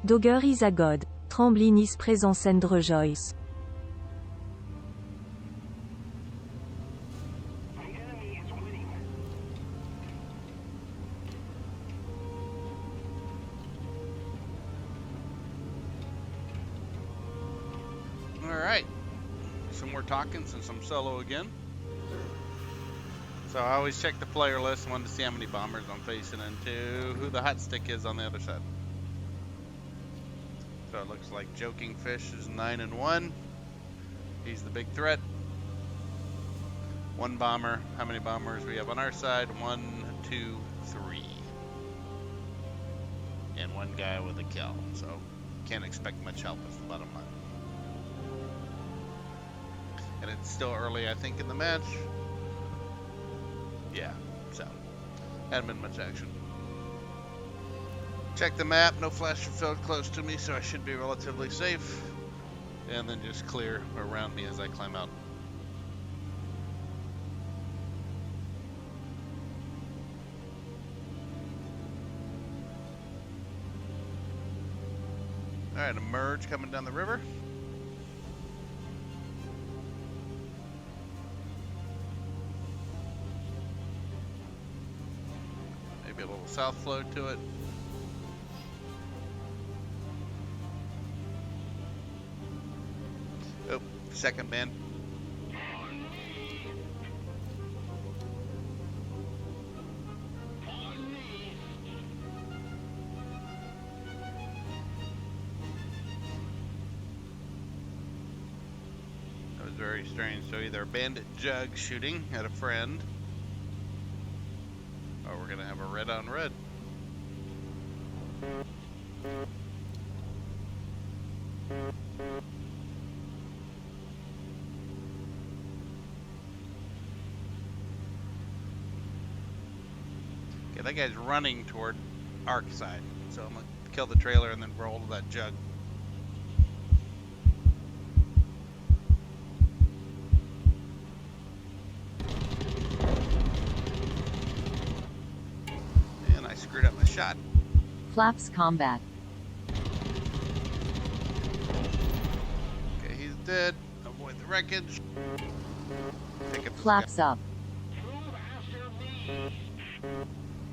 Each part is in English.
Dogger is a god. Trembling is presence and rejoice. Alright, some more talking since I'm solo again. So I always check the player list, one, to see how many bombers I'm facing, and two, who the hot stick is on the other side. So it looks like Joking Fish is 9-1. He's the big threat. One bomber. How many bombers we have on our side? 1, 2, 3. And one guy with a kill. So can't expect much help with the bottom line. And it's still early, I think, in the match. Yeah, so hadn't been much action. Check the map, no flash field close to me, so I should be relatively safe. And then just clear around me as I climb out. Alright, a merge coming down the river. Maybe a little south flow to it. Oh, second man. That was very strange. So either a bandit jug shooting at a friend, or we're gonna have a red on red. Okay, that guy's running toward our side, so I'm gonna kill the trailer and then roll that jug. And I screwed up my shot. Flaps combat. Okay, he's dead. Avoid the wreckage. Pick up this Flaps guy. up.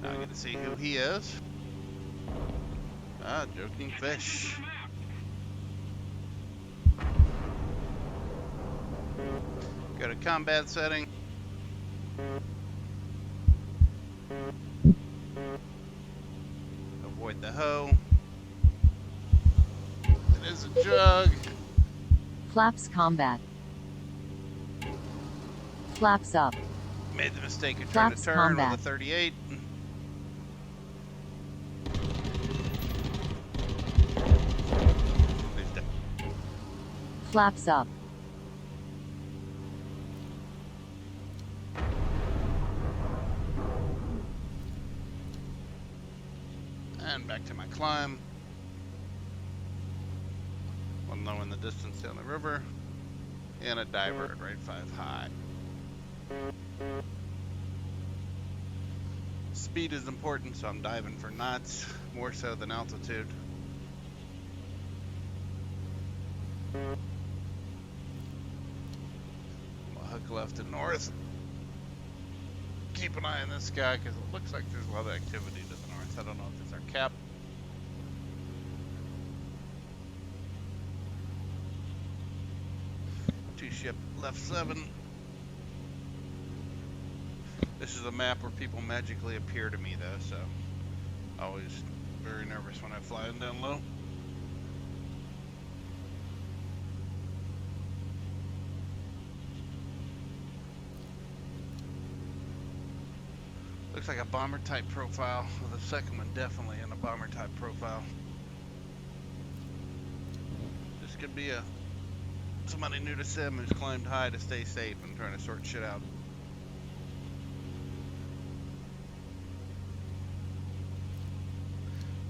Now I get to see who he is. Ah, Joking Fish. Go to combat setting. Avoid the hoe. It is a jug. Flaps combat. Flaps up. Made the mistake of trying Flaps to turn combat. with a 38. He's dead. Flaps up. And back to my climb. One low in the distance down the river. And a diver at right 5 high. Speed is important, so I'm diving for knots, more so than altitude. We'll hook left and north. Keep an eye on this guy, because it looks like there's a lot of activity to the north. I don't know if it's our cap. Two ship left 7. This is a map where people magically appear to me, though, so always very nervous when I fly in down low. Looks like a bomber type profile, with the second one definitely in a bomber type profile. This could be somebody new to Sim who's climbed high to stay safe and trying to sort shit out.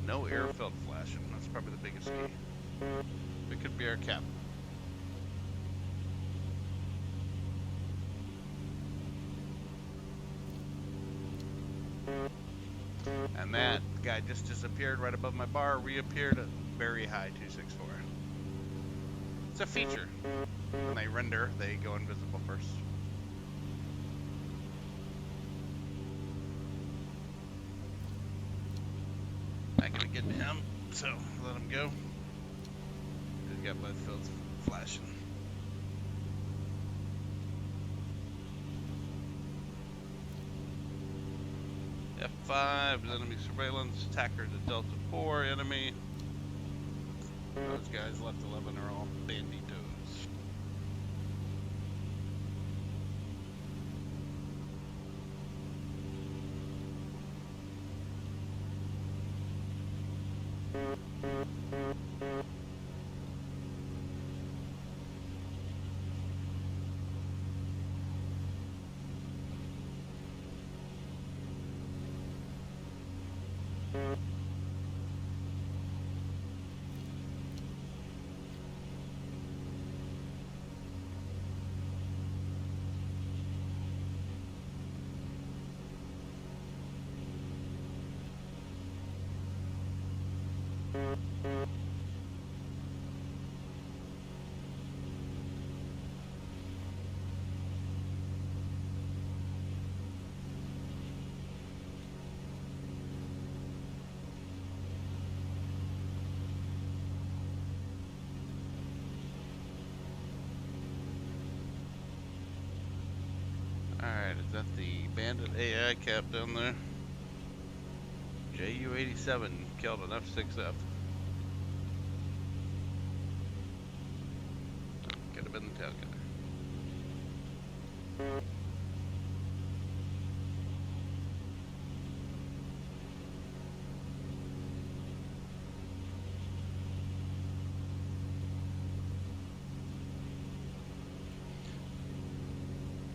No airfield flashing. That's probably the biggest key. It could be our cap. And that guy just disappeared right above my bar, reappeared at very high 264. It's a feature. When they render, they go invisible first. Not gonna get to him, so let him go. He's got both fields flashing. F5 is enemy surveillance. Attackers at Delta 4 enemy. Those guys left 11 are all banditos. Alright, is that the bandit AI cap down there? JU-87 killed an F6F. Could have been the tail gunner.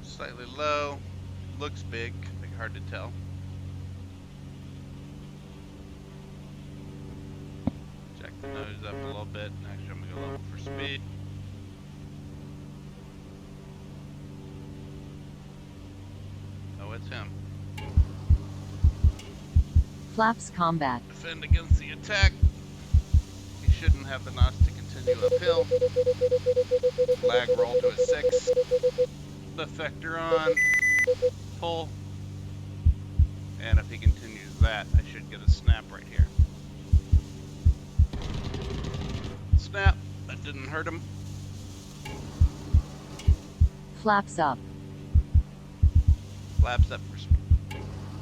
Slightly low, looks big, hard to tell. Check the nose up a little bit. Actually, I'm gonna go level for speed. Oh, it's him. Flaps combat. Defend against the attack. He shouldn't have the NOS to continue uphill. Lag roll to a 6. Lift vector on. Pull. And if he continues that, I should get a snap right here. Snap. That didn't hurt him. Flaps up. Flaps up for speed.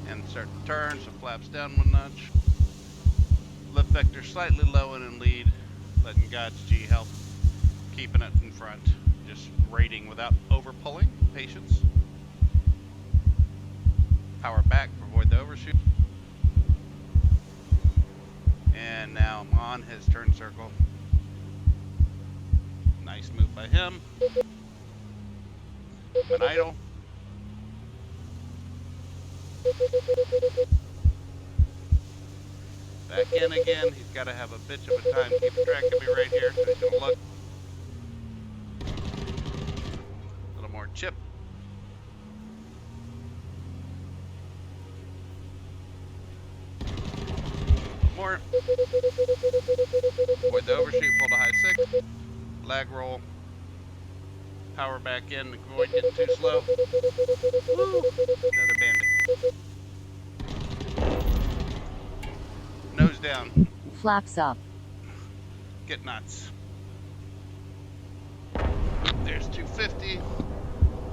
And start to turn, so flaps down 1 notch. Lift vector slightly low and in lead. Letting God's G help. Keeping it in front. Just rating without over pulling. Patience. Power back to avoid the overshoot. And now I'm on his turn circle. Nice move by him. An idle. Back in again. He's got to have a bitch of a time keeping track of me right here. So he's going to look. A little more chip. More. Avoid the overshoot, pull to high 6. Lag roll. Power back in, avoid getting too slow. Woo! Another bandit. Nose down. Flaps up. Get nuts. There's 250.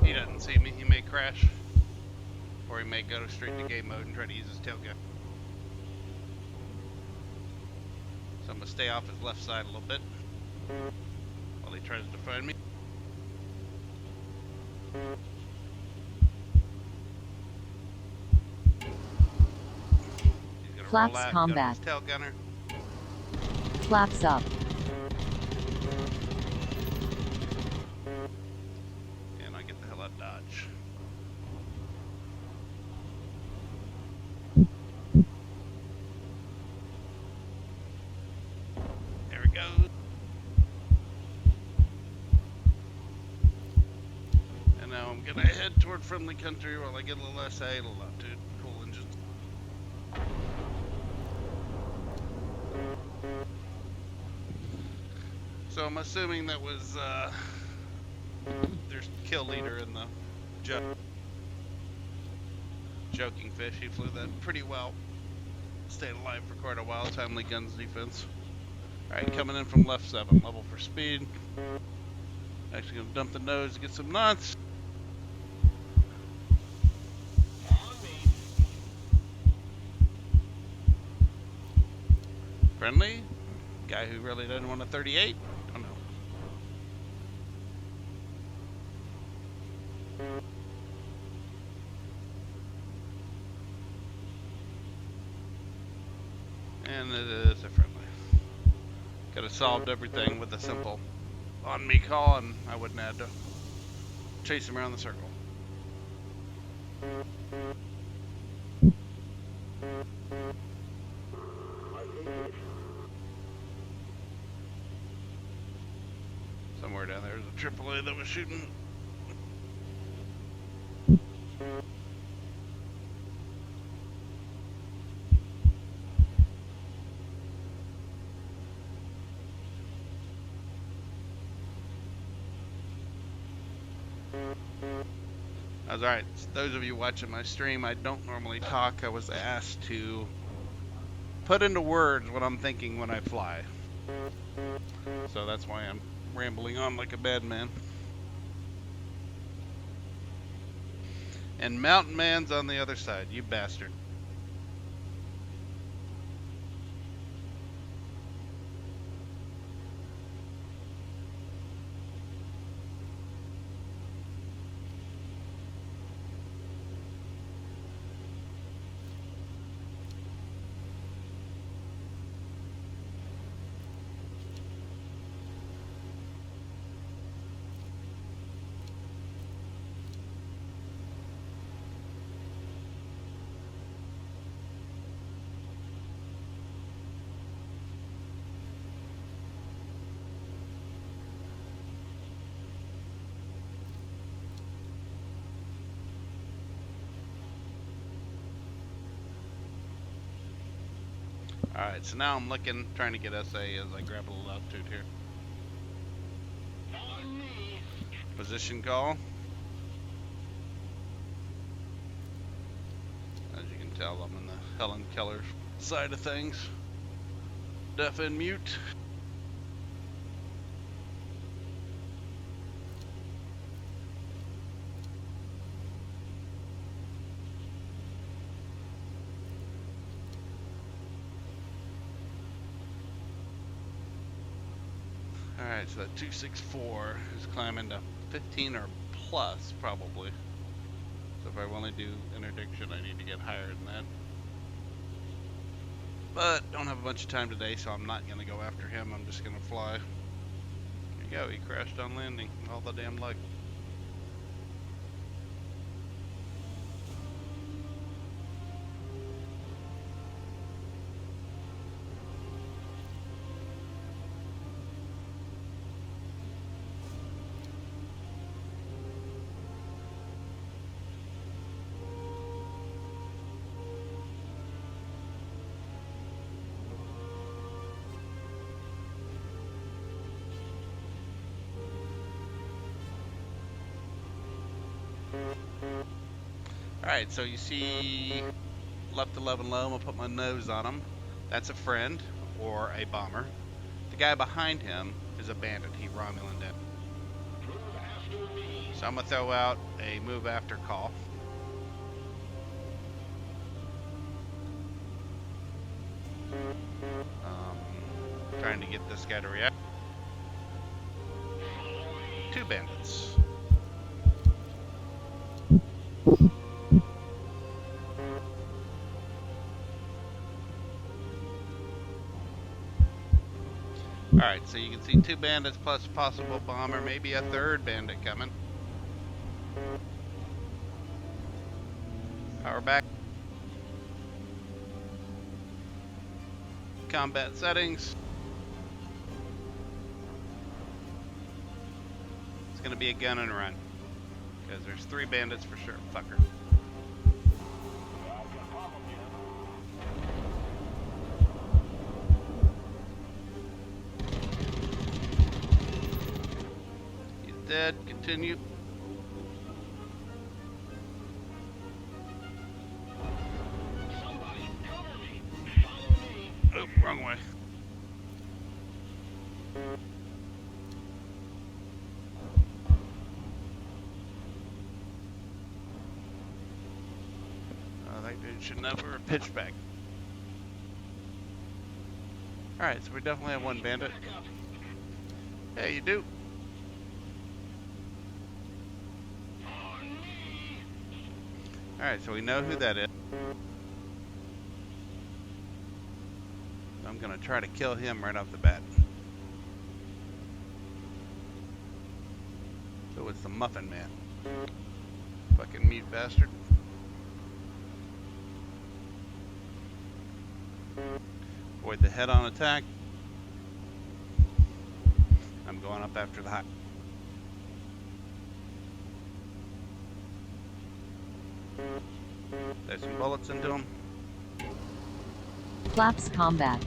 He doesn't see me. He may crash. Or he may go straight to game mode and try to use his tail gun. So I'm going to stay off his left side a little bit while he tries to find me. He's gonna Flaps roll out, combat. go to his tail gunner. Flaps up. And I get the hell out of Dodge. There we go. And now I'm gonna head toward friendly country while I get a little SA, a little altitude, cool engines. So I'm assuming that was their kill leader in the joking fish. He flew that pretty well. Stayed alive for quite a while. Timely guns defense. Alright, coming in from left 7. Level for speed. Actually gonna dump the nose to get some knots. Friendly. Guy who really doesn't want a 38. Oh no. And it is a friendly. Could have solved everything with a simple on me call, and I wouldn't have to chase him around the circle. Somewhere down there is a AAA that was shooting. That's alright. Those of you watching my stream, I don't normally talk. I was asked to put into words what I'm thinking when I fly. So that's why I'm rambling on like a bad man. And Mountain Man's on the other side, you bastard. Alright, so now I'm looking, trying to get SA as I grab a little altitude here. Position call. As you can tell, I'm in the Helen Keller side of things. Deaf and mute. Alright, so that 264 is climbing to 15 or plus, probably. So if I want to do interdiction, I need to get higher than that. But don't have a bunch of time today, so I'm not going to go after him. I'm just going to fly. There you go, he crashed on landing. All the damn luck. Alright, so you see left 11 low, I'm going to put my nose on him. That's a friend, or a bomber. The guy behind him is a bandit, he Romulan dead. So I'm going to throw out a move after call. Trying to get this guy to react. 2 bandits. Alright, so you can see 2 bandits plus possible bomber, maybe a 3rd bandit coming. Power back. Combat settings. It's gonna be a gun and run. Because there's 3 bandits for sure, fucker. dead. Continue. Oh, wrong way. That dude should never pitch back. Alright, so we definitely have one bandit. Hey, you do. Alright, so we know who that is. I'm gonna try to kill him right off the bat. So it's the Muffin Man. Fucking meat bastard. Avoid the head-on attack. I'm going up after the high. There's some bullets into him. Flaps combat.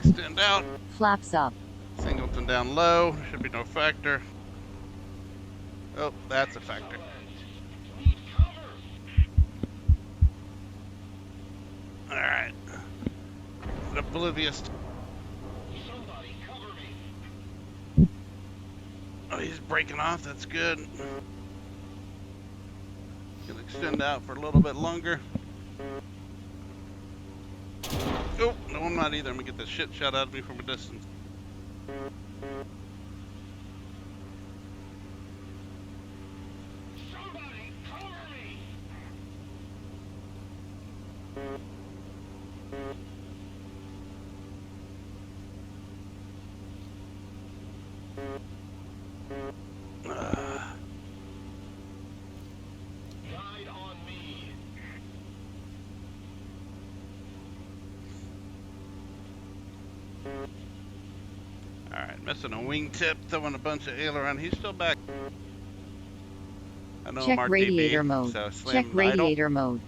Extend out. Flaps up. Singleton down low. Should be no factor. Oh, that's a factor. Alright. Oblivious. Oh, he's breaking off. That's good. Can extend out for a little bit longer. Oh, no, I'm not either. I'm gonna get the shit shot out of me from a distance. Somebody cover me! Ride on me. Alright, missing a wingtip, throwing a bunch of aileron. He's still back. I know Check Mark radiator DB, mode. so slam Check idle. radiator mode.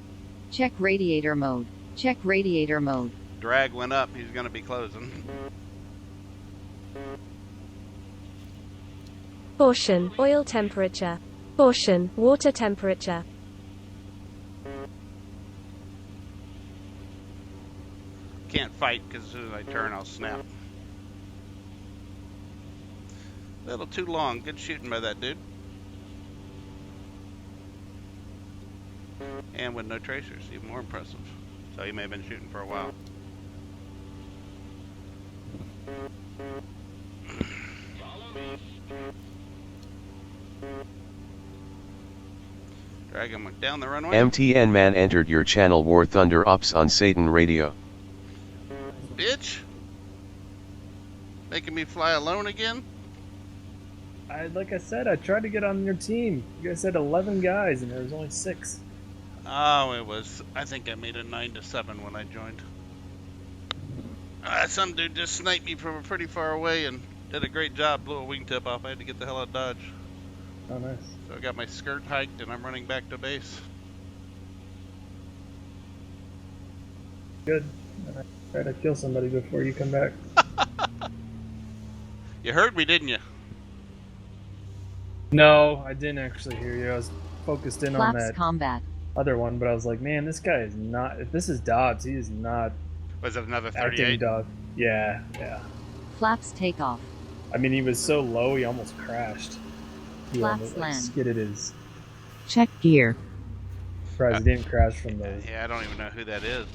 Check radiator mode. Check radiator mode. Drag went up. He's gonna be closing. Caution, oil temperature. Caution, water temperature. Can't fight because as soon as I turn, I'll snap. A little too long. Good shooting by that dude. And with no tracers, even more impressive. So he may have been shooting for a while. Follow me. Drag him down the runway. MTN man entered your channel War Thunder Ops on Satan Radio. Bitch! Making me fly alone again? Like I said, I tried to get on your team. You guys had 11 guys, and there was only 6. Oh, it was. I think I made it 9-7 when I joined. Some dude just sniped me from pretty far away and did a great job. Blew a wingtip off. I had to get the hell out of Dodge. Oh, nice. So I got my skirt hiked and I'm running back to base. Good. I try to kill somebody before you come back. You heard me, didn't you? No, I didn't actually hear you. I was focused in on Flaps that combat. other one, but I was like, man, this guy is not. If this is Dobs, he is not Was it another acting 38? Dobs. Yeah, yeah. Flaps takeoff. I mean, he was so low, he almost crashed. He Flaps almost land. skidded his. Check gear. Surprised he didn't crash from those. Yeah, I don't even know who that is.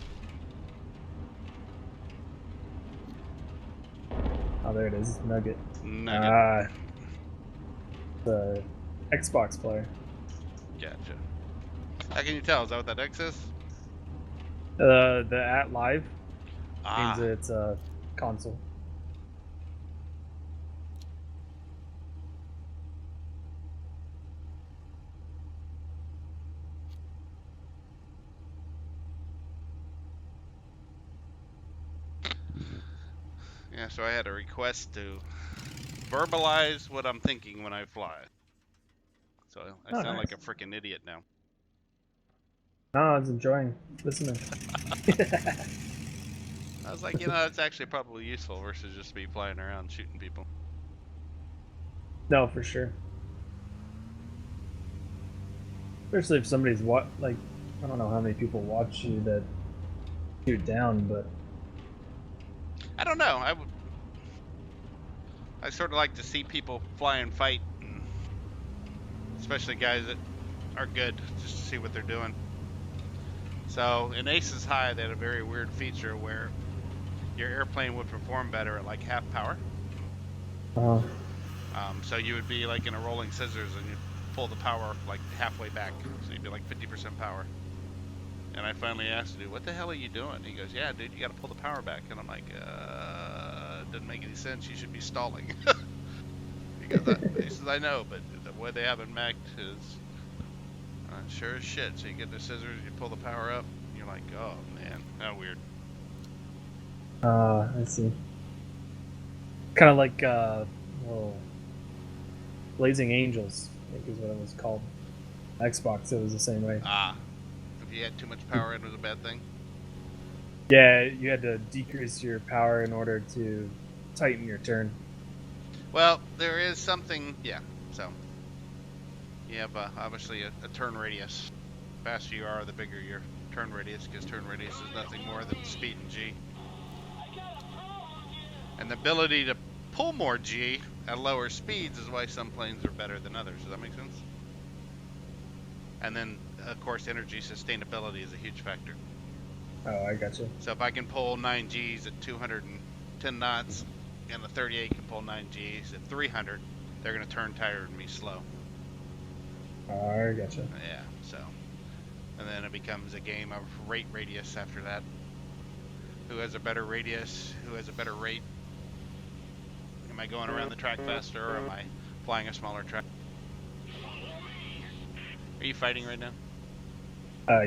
Oh, there it is, Nugget. Nugget. The Xbox player. Gotcha. How can you tell? Is that what that X is? The at live Ah, means it's a console. yeah, so I had a request to verbalize what I'm thinking when I fly. So I Oh, sound nice. like a freaking idiot now. No, I was enjoying listening. I was like, you know, that's actually probably useful versus just me flying around shooting people. No, for sure. Especially if somebody's like, I don't know how many people watch you that shoot down, but I don't know. I sort of like to see people fly and fight, and especially guys that are good, just to see what they're doing. So in Aces High, they had a very weird feature where your airplane would perform better at like half power. So you would be like in a rolling scissors and you'd pull the power like halfway back. So you'd be like 50% power. And I finally asked the dude, what the hell are you doing? He goes, yeah, dude, you got to pull the power back. And I'm like, it doesn't make any sense. You should be stalling. He says, I know, but the way they have it mech is sure as shit. So you get the scissors, you pull the power up, and you're like, oh man, how weird. I see. Kind of like Blazing Angels, I think is what it was called. Xbox, it was the same way. If you had too much power, it was a bad thing. Yeah, you had to decrease your power in order to tighten your turn. Well, there is something, yeah. So you have obviously a turn radius. The faster you are, the bigger your turn radius, because turn radius is nothing more than speed and G. And the ability to pull more G at lower speeds is why some planes are better than others. Does that make sense? And then, of course, energy sustainability is a huge factor. Oh, I gotcha. So if I can pull 9 Gs at 210 knots, and the 38 can pull 9 Gs at 300, they're going to turn tired and be slow. Oh, I gotcha. Yeah, so. And then it becomes a game of rate radius after that. Who has a better radius? Who has a better rate? Am I going around the track faster, or am I flying a smaller track? Are you fighting right now?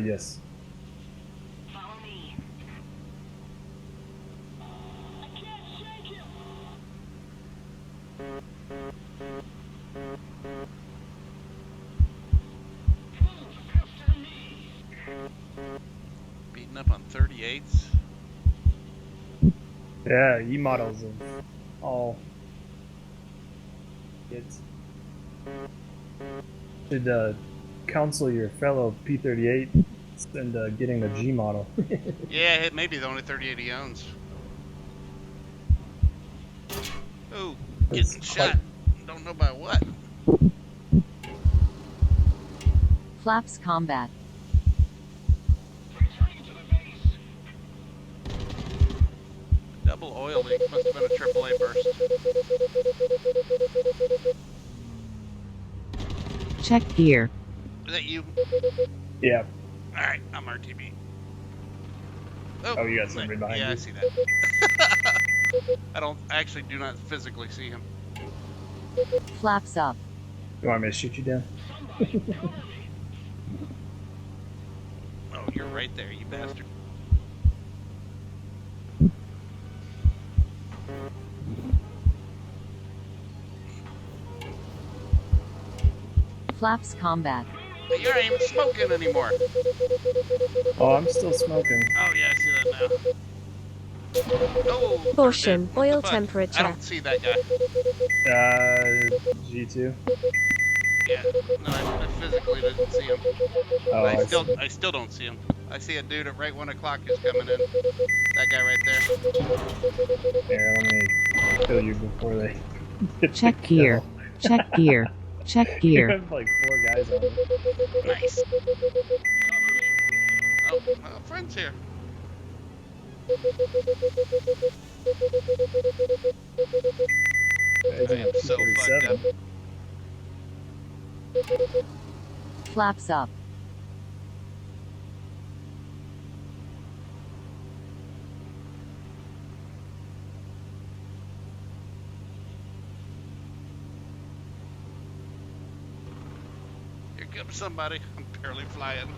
Yes. Follow me. I can't shake him. After me. Beating up on 38s? Yeah, E-models of all kids. Should counsel your fellow P-38 and getting the G model. Yeah, it may be the only 38 he owns. Oh, It's getting shot. Don't know by what. Flaps combat. Returning to the base. Double oil leak. Must have been a AAA burst. Check gear. Is that you? Yeah. Alright, I'm RTB. Oh, you got somebody behind yeah, you? I see that. I actually do not physically see him. Flaps up. You want me to shoot you down? Oh, you're right there, you bastard. Flaps combat. But you ain't even smoking anymore. Oh, I'm still smoking. Oh yeah, I see that now. Oh, Caution, what the oil fuck? temperature. I don't see that guy. G2. Yeah, no, I physically didn't see him. Oh, I see. still don't see him. I see a dude at right 1 o'clock who's coming in. That guy right there. Here, let me kill you before they get Check the gear. kill. Check gear. Check You gear. have like 4 guys on it. Nice. Oh, a friend's here. Guys I in am a so fucked up. P-47. Flaps up. Here comes somebody. I'm barely flying.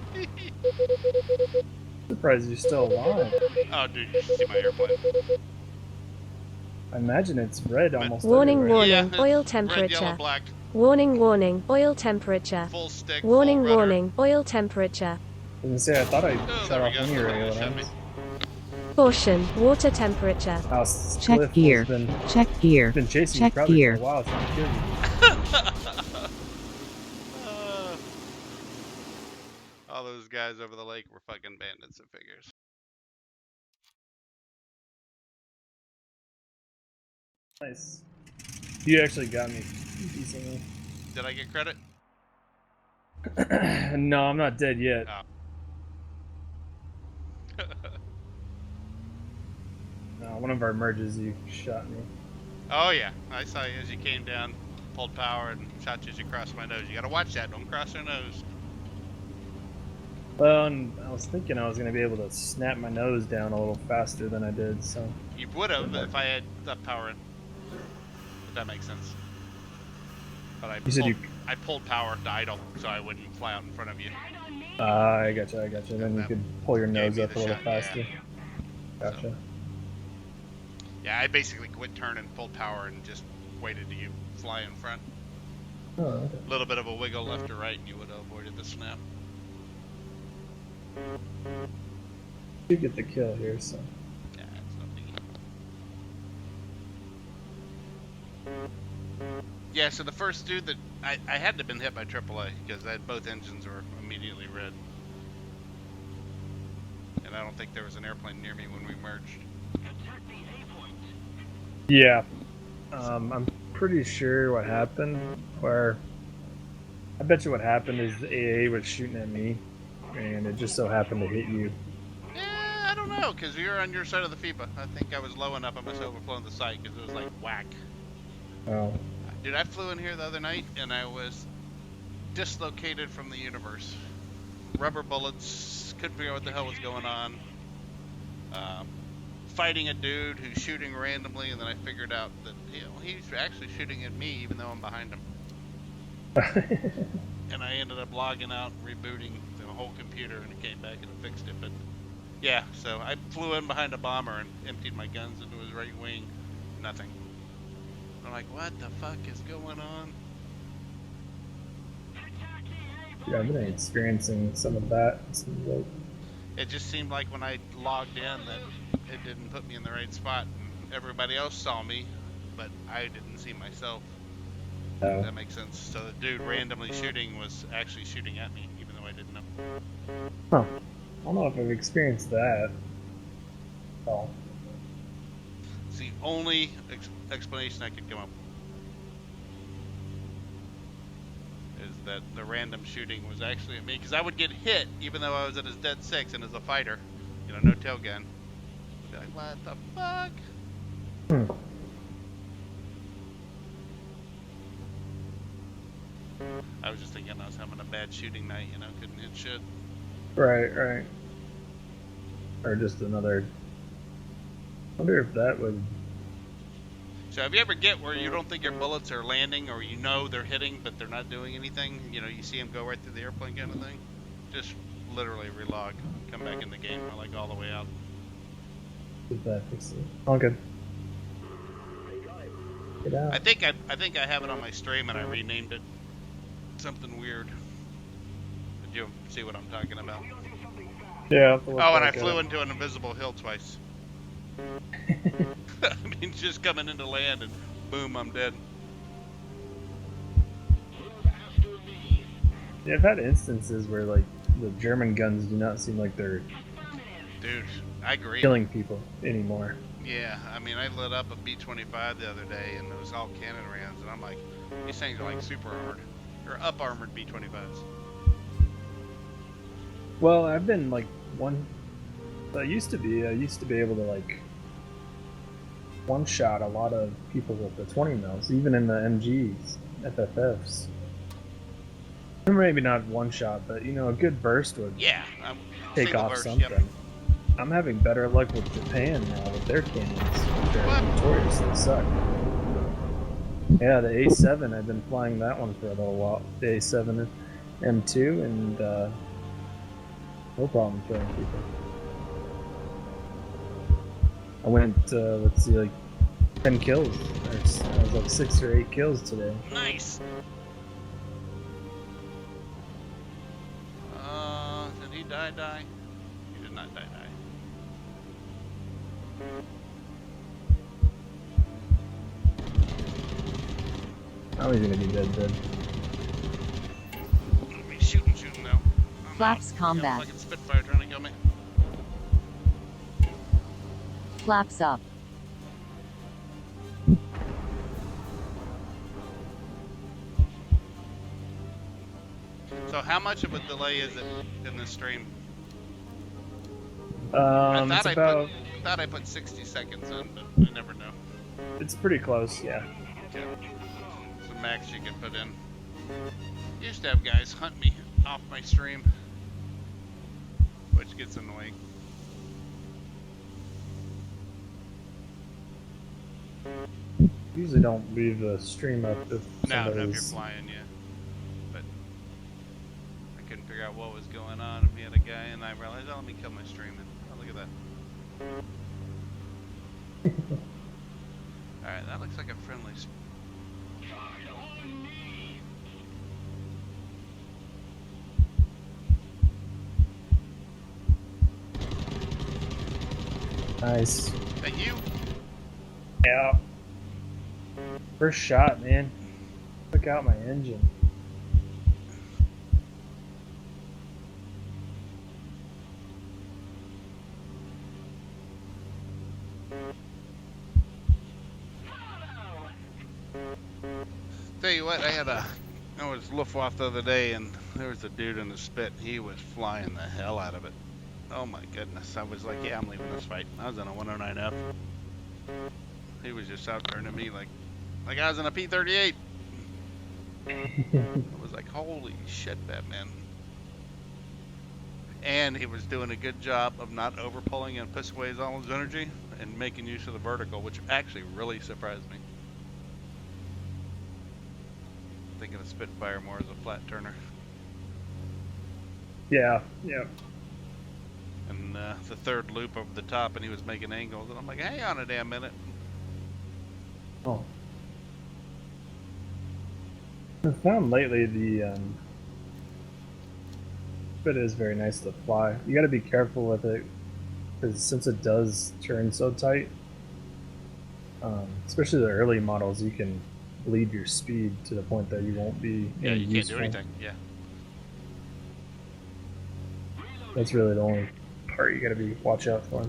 Surprised you're still alive. Oh, dude, you should see my airplane. I imagine it's red almost Warning, everywhere. warning, Yeah, oil red, temperature. yellow, black, Warning, warning, oil temperature. full stick, Warning, full rudder. warning, oil temperature. I was gonna say, I thought I Oh, shut there we off go. any Somebody radio shot when I me. was... Caution, water temperature. House Check Cliff gear. has Check gear. been chasing Check you probably gear. for a while. It's gonna kill you. All those guys over the lake were fucking bandits and figures. Nice. You actually got me decently. Did I get credit? No, I'm not dead yet. Oh. One of our merges, you shot me. Oh yeah, I saw you as you came down, pulled power, and shot you as you crossed my nose. You gotta watch that, don't cross your nose. Well, and I was thinking I was going to be able to snap my nose down a little faster than I did, so... You would have if I had that power in. If that makes sense. But I pulled power to idle, so I wouldn't fly out in front of you. I gotcha. Then you could pull your nose me up a the little shot, faster. yeah. Gotcha. So, yeah, I basically quit turning, pulled power, and just waited till you fly in front. Oh, okay. A little bit of a wiggle left or right, and you would have avoided the snap. You get the kill here, so... Yeah, it's no biggie. Yeah, so the first dude that... I had to have been hit by AAA, because both engines were immediately red. And I don't think there was an airplane near me when we merged. Yeah. I'm pretty sure what happened, where... I bet you what happened is the AA was shooting at me, and it just so happened to hit you. Yeah, I don't know, because you were on your side of the FIBA. I think I was low enough I must have overflown the site, because it was like whack. Oh. Dude, I flew in here the other night, and I was dislocated from the universe. Rubber bullets, couldn't figure out what the hell was going on. Fighting a dude who's shooting randomly, and then I figured out that he's actually shooting at me, even though I'm behind him. And I ended up logging out and rebooting the whole computer, and it came back and it fixed it. But yeah, so I flew in behind a bomber and emptied my guns into his right wing. Nothing. I'm like, what the fuck is going on? Yeah, I've been experiencing some of that. It just seemed like when I logged in that it didn't put me in the right spot, and everybody else saw me, but I didn't see myself. Oh. That makes sense. So the dude randomly shooting was actually shooting at me, even though I didn't know. Huh. I don't know if I've experienced that. Oh. It's the only explanation I could come up with. Is that the random shooting was actually at me, because I would get hit even though I was at his dead six and as a fighter, no tail gun. I'd be like, what the fuck? I was just thinking I was having a bad shooting night, couldn't hit shit. Right. Or just another... I wonder if that would... So have you ever get where you don't think your bullets are landing, or they're hitting but they're not doing anything? You see them go right through the airplane kind of thing? Just literally relog, come back in the game, like all the way out. Did that fix it? All good. Get out. I think I have it on my stream and I renamed it something weird. Did you see what I'm talking about? Yeah. Oh, and I flew into an invisible hill twice. I mean, just coming into land and boom, I'm dead. Yeah, I've had instances where the German guns do not seem like they're Dude, I agree. killing people anymore. Yeah, I mean, I lit up a B-25 the other day and it was all cannon rounds, and I'm like, these things are like super armored. Or up armored B-25s. Well, I've been I used to be able to one-shot a lot of people with the 20 mils, even in the MGs, FFFs. Maybe not one-shot, but a good burst would take off burst, something. Yep. I'm having better luck with Japan now with their cannons. They're notoriously suck. Yeah, the A7, I've been flying that one for a little while. The A7 M2, and no problem killing people. I went, 10 kills. I was 6 or 8 kills today. Nice. Did he die? He did not die. Now he's gonna be dead. He's shooting now. Oh, Flaps no. combat. Fucking Spitfire trying to kill me. Flaps up. So how much of a delay is it in this stream? I It's about. thought I put 60 seconds in, but I never know. It's pretty close, yeah. Okay. So max you can put in. Used to have guys hunt me off my stream, which gets annoying. Usually don't leave the stream up if No, if you're somebody's. flying, yeah. But I couldn't figure out what was going on. If we had a guy, and I realized, oh, let me kill my stream. And, oh, look at that. Alright, that looks like a friendly. Nice. Is that you? Yeah. First shot, man. Took out my engine. Tell you what, I was Luftwaffe the other day, and there was a dude in the spit. He was flying the hell out of it. Oh my goodness. I was like, yeah, I'm leaving this fight. I was in a 109F. He was just out turning me like I was in a P-38. I was like, holy shit, Batman. And he was doing a good job of not overpulling and pissing away all his energy and making use of the vertical, which actually really surprised me. Thinking of Spitfire more as a flat turner. Yeah. And the third loop over the top, and he was making angles, and I'm like, hang on a damn minute. Oh. I found lately the Spit is very nice to fly. You got to be careful with it because since it does turn so tight, especially the early models, you can bleed your speed to the point that you won't be Yeah, you can't useful. do anything. Yeah. That's really the only part you got to be watch out for.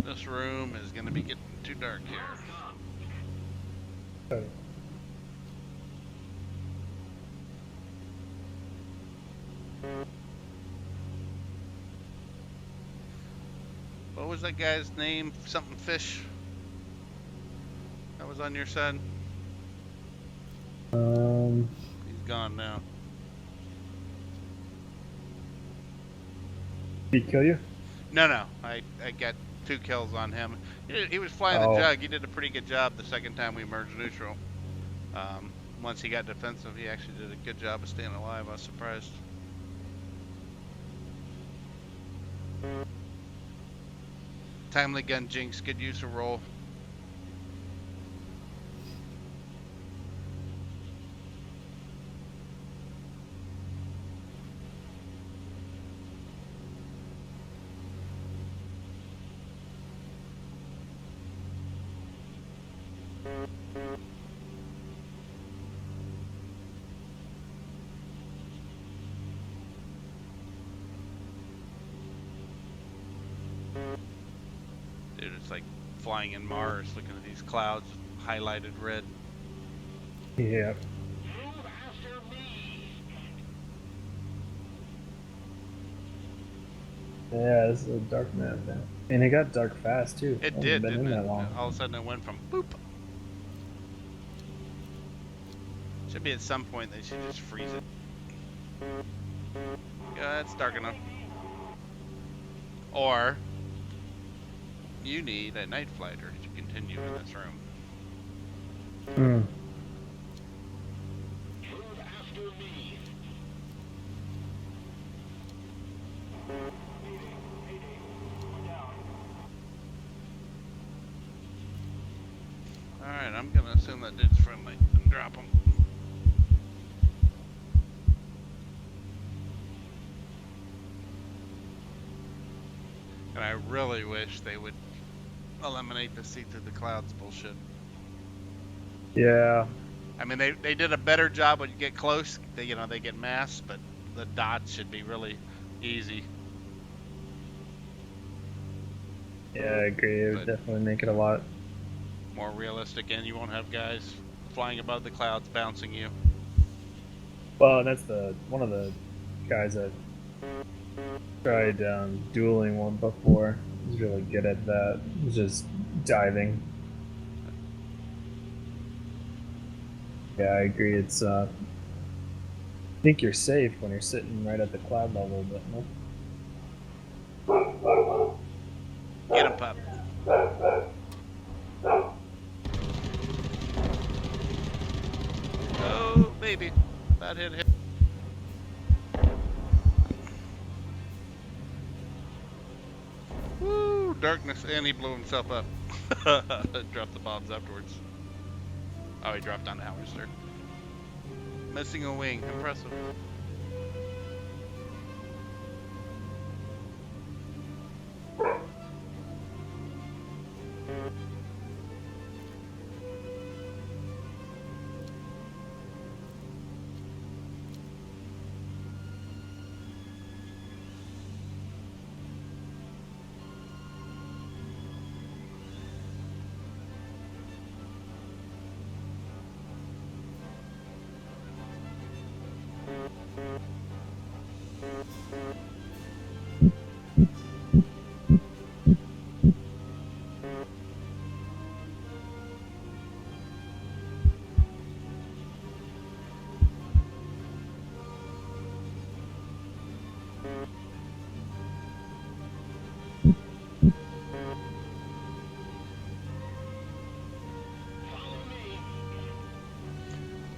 This room is going to be getting too dark here. So, What was that guy's name? Something Fish? That was on your side? He's gone now. did he kill you? No. I got 2 kills on him. He was flying the jug. He did a pretty good job the second time we merged neutral. Once he got defensive, he actually did a good job of staying alive. I was surprised. Timely gun jinx, good use of roll. Dude, it's like flying in Mars, looking at these clouds highlighted red. Yeah. Move after me. Yeah, this is a dark map, man. And it got dark fast too. It Hasn't did, been didn't in it? that long. All of a sudden it went from boop. Should be at some point they should just freeze it. Yeah, it's dark enough. Or you need a night fighter to continue in this room. Hmm. Move after me. Alright, I'm gonna assume that dude's friendly and drop him. And I really wish they would eliminate the see through the clouds bullshit. Yeah. I mean, they did a better job when you get close. They get masked, but the dots should be really easy. Yeah, I agree. It would But definitely make it a lot. more realistic, and you won't have guys flying above the clouds bouncing you. Well, that's one of the guys that tried dueling one before. He's really good at that. He's just diving. Yeah, I agree. It's I think you're safe when you're sitting right at the cloud level, but no. Get him, pup. Oh, baby. That hit. Woo, darkness, and he blew himself up. Dropped the bombs afterwards. Oh, he dropped on the Harvester. Missing a wing. Impressive.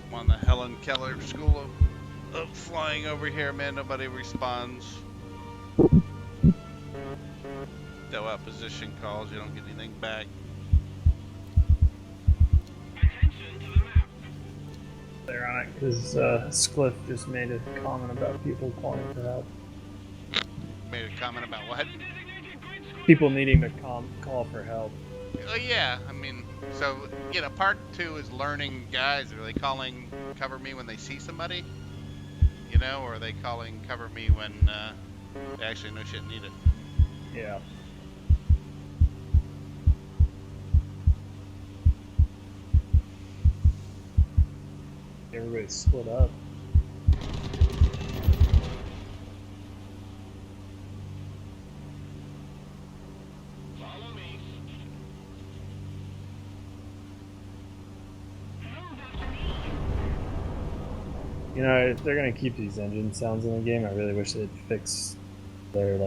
I'm on the Helen Keller School of Flying over here, man. Nobody responds. Though opposition calls, you don't get anything back. Attention to the map. They're on it because Spliff just made a comment about people calling for help. Made a comment about what? People needing to call for help. Oh yeah, I mean, so part 2 is learning guys. Are they calling cover me when they see somebody? Or are they calling cover me when they actually no shit need it? Yeah. Everybody's split up. Follow me. You know, if they're gonna keep these engine sounds in the game, I really wish they'd fix their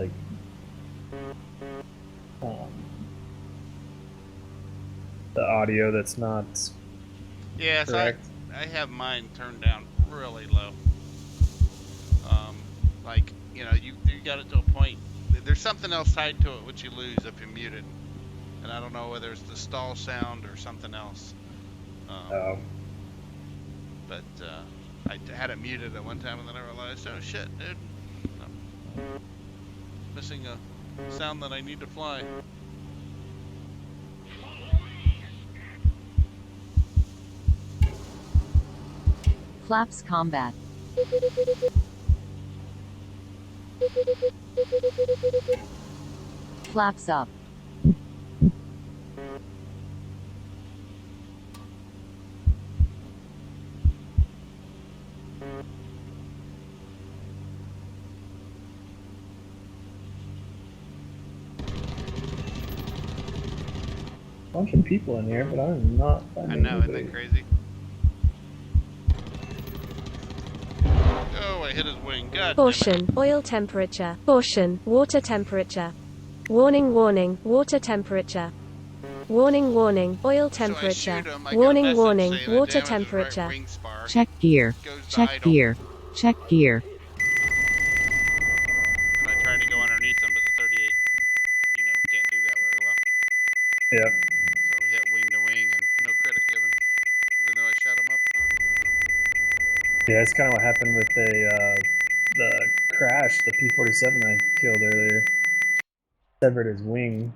the audio that's not Yeah, so correct. I have mine turned down really low. You got it to a point. There's something else tied to it which you lose if you mute it, and I don't know whether it's the stall sound or something else. Oh. But I had it muted at one time, and then I realized, oh shit, dude, I'm missing a sound that I need to fly. Flaps combat. Flaps up. Bunch of people in here, but I'm not I finding know, isn't anybody. that crazy? Oh, I hit his wing. God damn it. Caution, oil temperature. Caution, water temperature. Warning, warning, water temperature. Warning, warning, oil So I temperature. shoot him, I get a Warning, message warning, saying I water damaged his right temperature. wing spar. Check gear. Goes to Check idle. gear. Check gear. And I tried to go underneath him, but the 38, can't do that very well. Yep. So we hit wing to wing, and no credit given, even though I shot him up. Yeah, that's kind of what happened with the crash, the P-47 I killed earlier. Severed his wing.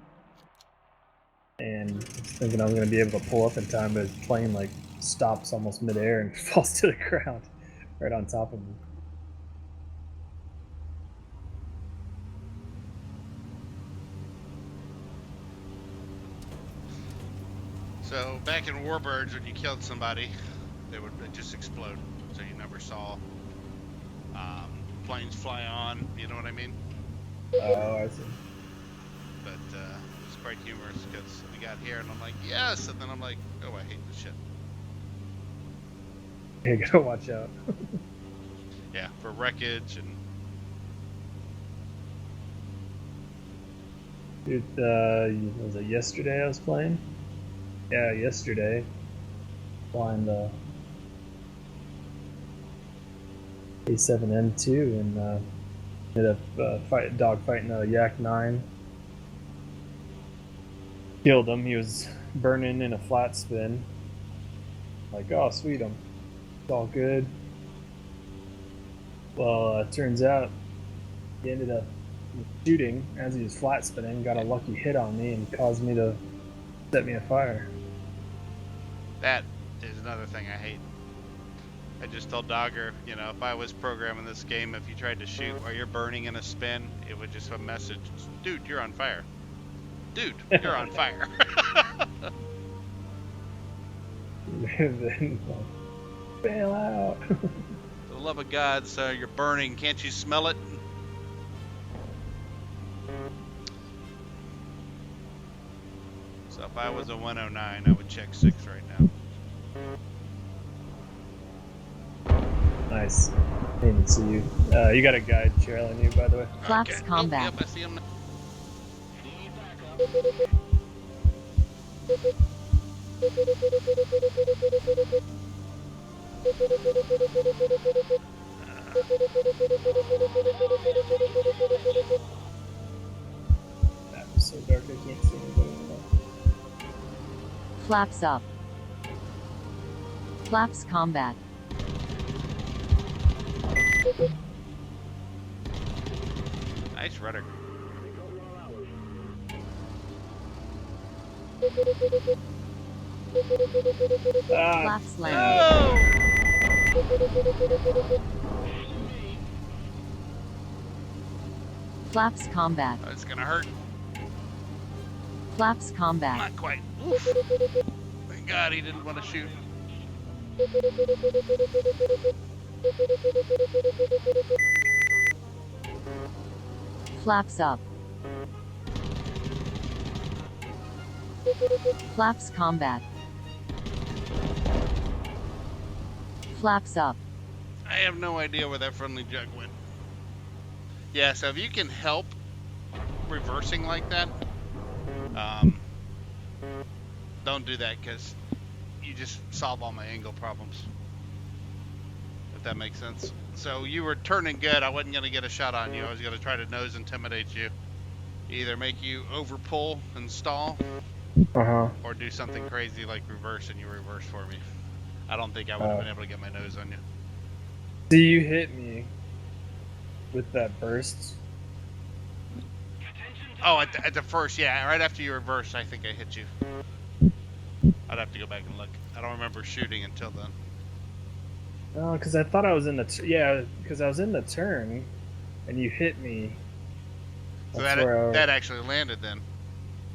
and I was thinking I was going to be able to pull up in time, but the plane like stops almost midair and falls to the ground right on top of me. So back in Warbirds, when you killed somebody, they'd just explode. So you never saw planes fly on. You know what I mean? Oh, I see. But it's quite humorous because we got here and I'm like, yes, and then I'm like, oh, I hate this shit. You gotta watch out. Yeah, for wreckage and Dude, was it yesterday I was playing? Yeah, yesterday. Flying the A7M2 and ended up dog fighting a Yak 9. Killed him. He was burning in a flat spin. Like, oh, sweet him. It's all good. Well, turns out he ended up shooting as he was flat spinning, got a lucky hit on me and caused me to set me afire. that is another thing I hate. I just told Dogger, you know, if I was programming this game, if you tried to shoot while you're burning in a spin, it would just have a message, dude, you're on fire. Dude, you're on fire. Then, bail out. For the love of God, sir, you're burning. Can't you smell it? So if I was a 109, I would check 6 right now. Nice. Didn't see you. You got a guide trailing you, by the way. Flaps Okay. combat. Yep, I see him now. Need backup. That was so dark I can't see anybody. Flaps up. Flaps combat. Nice rudder. Ah, Flaps land. Oh! Flaps combat. It's gonna hurt. Flaps combat. Not quite. Oof. Thank God he didn't want to shoot. Flaps up. Flaps combat. Flaps up. I have no idea where that friendly jug went. Yeah, so if you can help reversing like that, don't do that because you just solve all my angle problems. If that makes sense. So you were turning good. I wasn't going to get a shot on you. I was going to try to nose intimidate you. Either make you over pull and stall, or do something crazy like reverse and you reverse for me. I don't think I would have been able to get my nose on you. See, you hit me with that burst. Oh, at the first, yeah, right after you reversed, I think I hit you. I'd have to go back and look. I don't remember shooting until then. Oh, because I thought I was in the because I was in the turn, and you hit me. So That's where that actually landed then.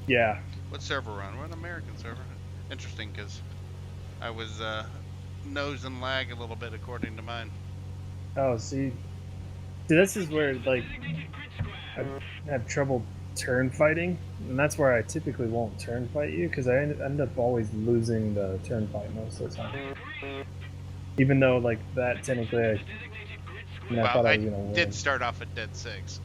Yeah. What server we're on? We're an American server. Interesting, because I was nose and lag a little bit according to mine. Oh, see, this is where like I have trouble turn fighting, and that's where I typically won't turn fight you because I end up always losing the turn fight most of the time. Even though like that technically, I Well, thought I I was gonna win. did start off at dead 6.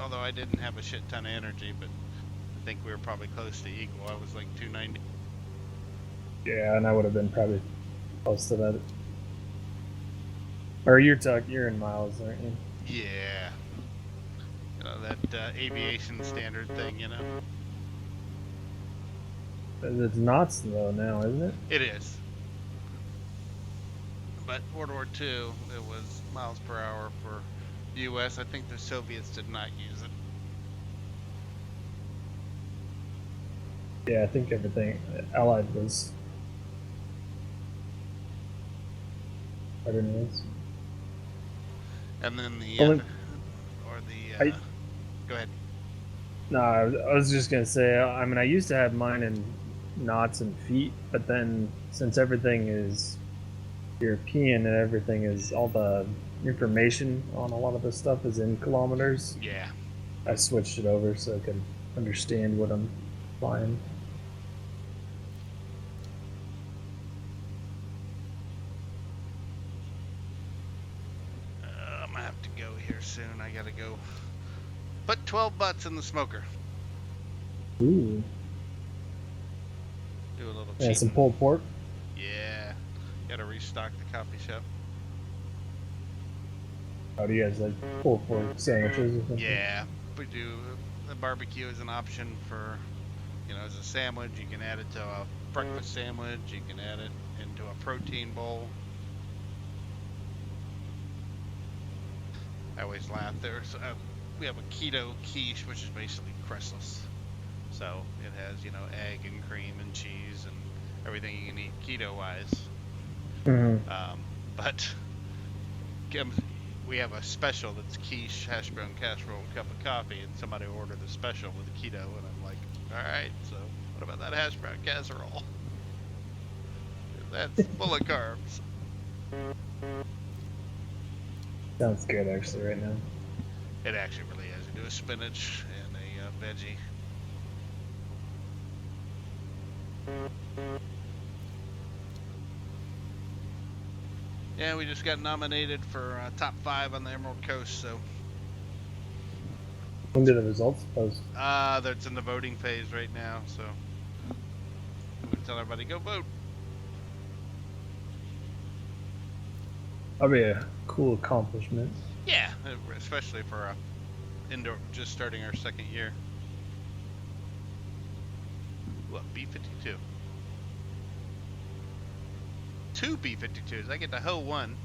Although I didn't have a shit ton of energy, but I think we were probably close to equal. I was like 290. Yeah, and I would have been probably close to that. Or you're in miles, aren't you? Yeah. You know, that aviation standard thing, you know? It's knots though now, isn't it? It is. But World War II, it was miles per hour for the U.S. I think the Soviets did not use it. Yeah, I think everything Allied was better than this. And then the Only, or the I go ahead. no, I was just gonna say. I mean, I used to have mine in knots and feet, but then since everything is European and everything is all the information on a lot of this stuff is in kilometers, Yeah. I switched it over so I could understand what I'm flying. I'm gonna have to go here soon. I gotta go put 12 butts in the smoker. Ooh, Do a little yeah, some cheating. pulled pork. Yeah. Gotta restock the coffee shop. How do you guys like pulled pork sandwiches or something? Yeah. We do. The barbecue is an option for, as a sandwich. You can add it to a breakfast sandwich. You can add it into a protein bowl. I always laugh. We have a keto quiche, which is basically crustless. So it has, egg and cream and cheese and everything you can eat keto-wise. Mm-hmm. But we have a special that's quiche, hash brown casserole, cup of coffee, and somebody ordered the special with the keto, and I'm like, all right, so what about that hash brown casserole? That's full of carbs. Sounds good, actually, right now. It actually really is. You do a spinach and a veggie. Yeah, we just got nominated for top 5 on the Emerald Coast, so. When do the results post? That's in the voting phase right now, so we tell everybody go vote. That'll be a cool accomplishment. Yeah, especially for indoor, just starting our second year. What, B-52? 2 B-52s. I get to hoe one.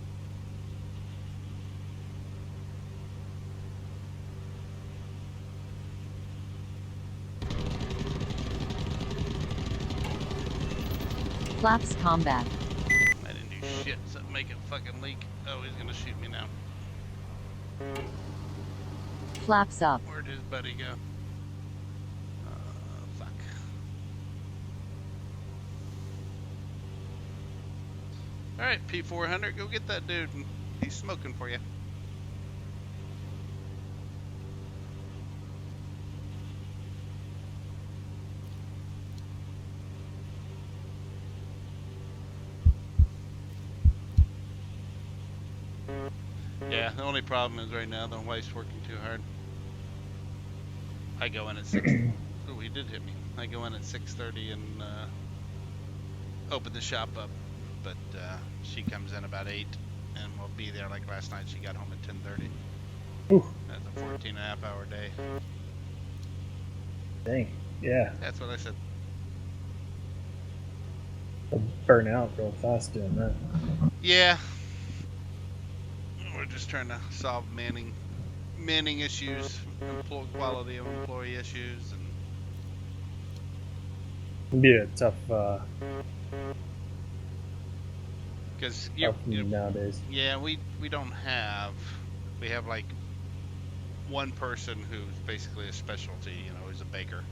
Flaps combat. I didn't do shit, so make it fucking leak. Oh, he's gonna shoot me now. Flaps up. Where'd his buddy go? Fuck. Alright, P400, go get that dude. He's smoking for you. Yeah, the only problem is right now the wife's working too hard. I go in at 6. Oh, he did hit me. I go in at 6:30 and open the shop up, but she comes in about 8, and we'll be there like last night. She got home at 10:30. Ooh. That's a 14.5-hour day. Dang. Yeah. That's what I said. I'll burn out real fast doing that. Yeah. We're just trying to solve manning issues, quality of employee issues, and It'd be a tough, because nowadays. yeah, we don't have, we have like one person who's basically a specialty, who's a baker.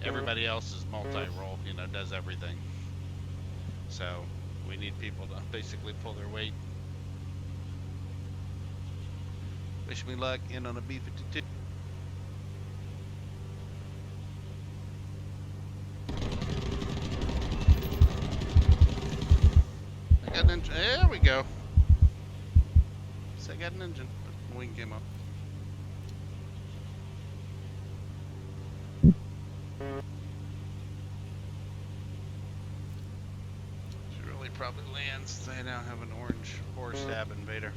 Everybody else is multi-role, does everything. So we need people to basically pull their weight. Wish me luck in on a B-52. I got an engine. There we go. So I got an engine. The wing came up. Should really probably land since I now have an orange horse stab invader.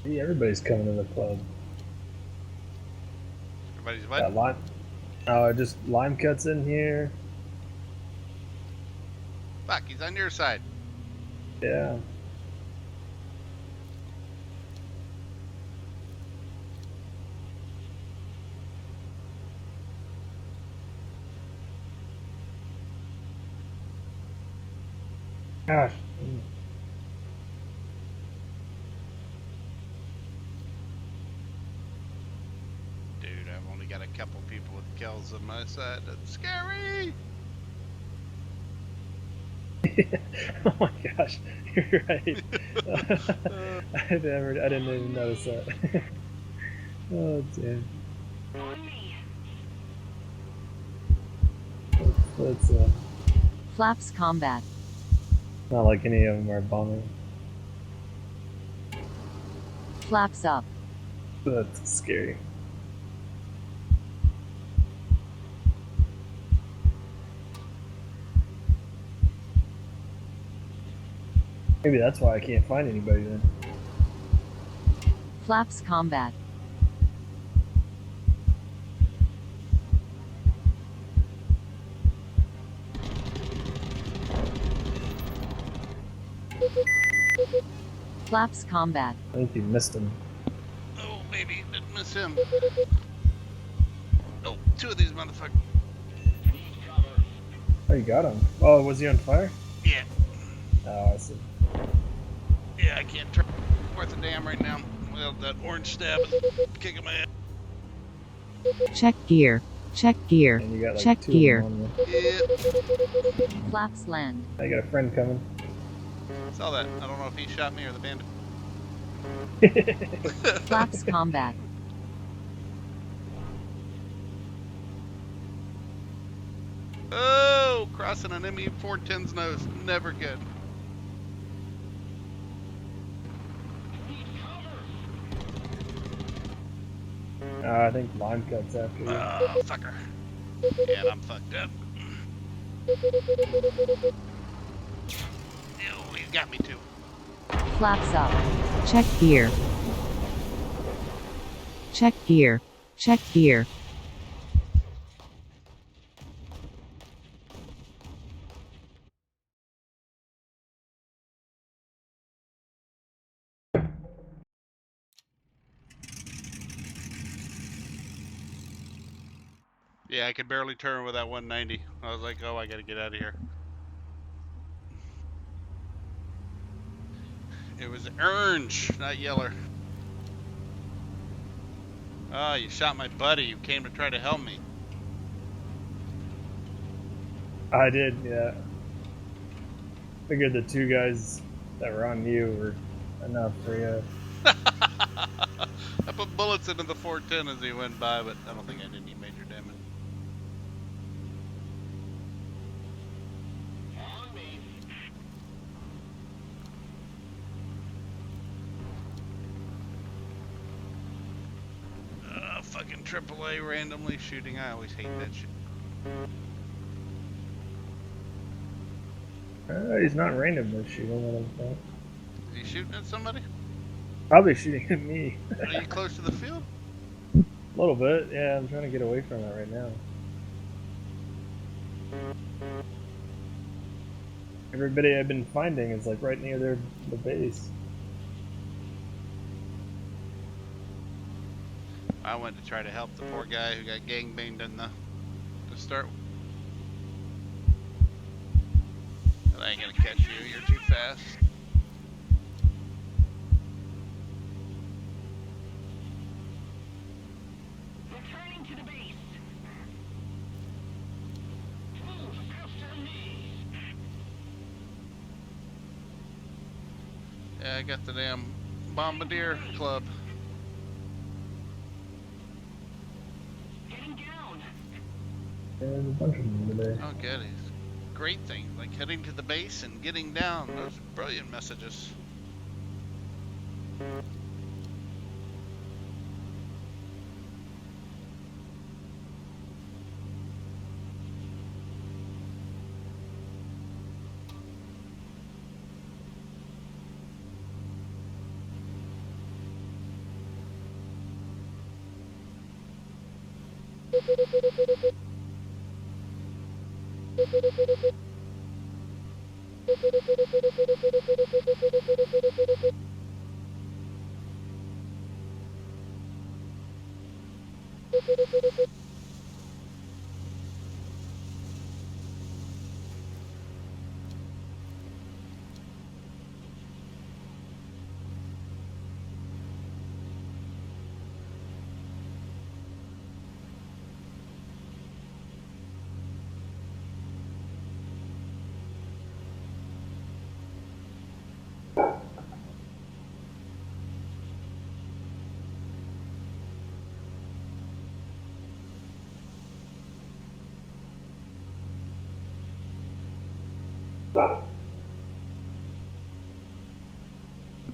See, everybody's coming to the club. Everybody's what? Got lime. Just lime cuts in here. Fuck, he's on your side. Yeah. Gosh. Dude, I've only got a couple people with kills on my side. That's scary. Oh my gosh, you're right. I didn't even notice that. Oh damn. That's Flaps combat. not like any of them are bombing. Flaps up. That's scary. Maybe that's why I can't find anybody then. Flaps combat. Flaps combat. I think you missed him. Oh, maybe didn't miss him. Oh, two of these motherfuckers. Oh, you got him. Oh, was he on fire? Yeah, Oh, I see. yeah, I can't turn worth a damn right now. Well, that orange stab is kicking my ass. Check gear. Check gear. And you got like Check two gear. of them on you. Yeah, Flaps land. I got a friend coming. saw that. I don't know if he shot me or the bandit. Flaps combat. Oh, crossing an ME410's nose. Never good. I think lime cuts after you. Oh, fucker. Yeah, and I'm fucked up. Oh, he's got me too. Flaps up. Check gear. Check gear. Check gear. Yeah, I could barely turn with that 190. I was like, oh, I gotta get out of here. It was orange, not yeller. Oh, you shot my buddy. You came to try to help me. I did, yeah. Figured the two guys that were on you were enough for you. I put bullets into the 410 as he went by, but I don't think I did any major damage. On me. Fucking AAA randomly shooting. I always hate that shit. He's not randomly shooting, I don't think. Is he shooting at somebody? Probably shooting at me. Are you close to the field? A little bit, yeah, I'm trying to get away from it right now. Everybody I've been finding is like right near the base. I went to try to help the poor guy who got gangbanged in the to start. But I ain't gonna catch you. You're too fast. Returning to the base. Move after me. Yeah, I got the damn bombardier club. Getting down. There's a bunch of them today. Oh, good. He's great things like heading to the base and getting down. Those are brilliant messages.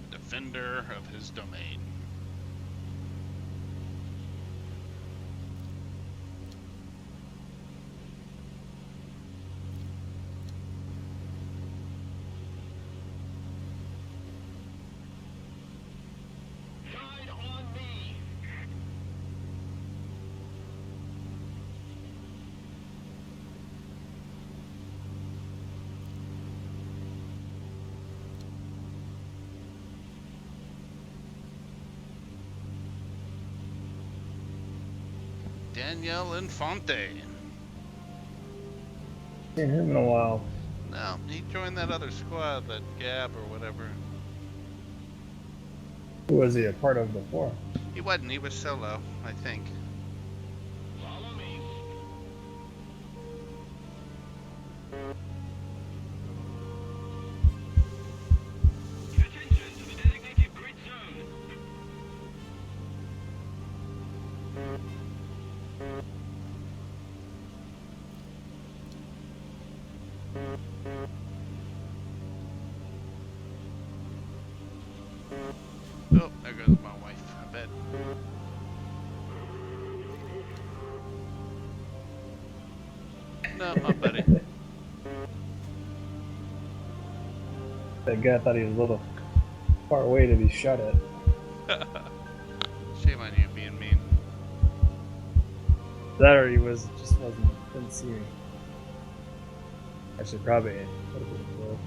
Defender of his domain. Side on me. Danielle Infante. Seen him in a while. No, he joined that other squad, that Gab or whatever. Who was he a part of before? He wasn't, he was solo, I think. Follow me. Attention to the designated grid zone. Oh, there goes my wife, I bet. No, my buddy. That guy thought he was a little far away to be shot at. Shame on you being mean. That or he didn't see me. Actually, probably would have been both.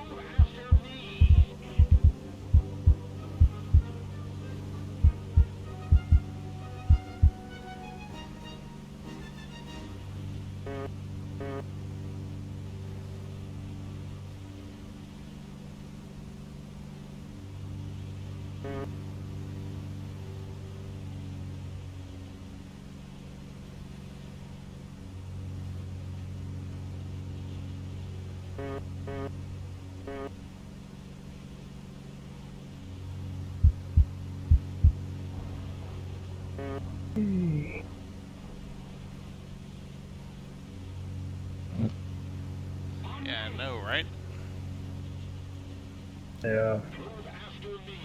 Through after me. Yeah, I know, right? Yeah. Through after me.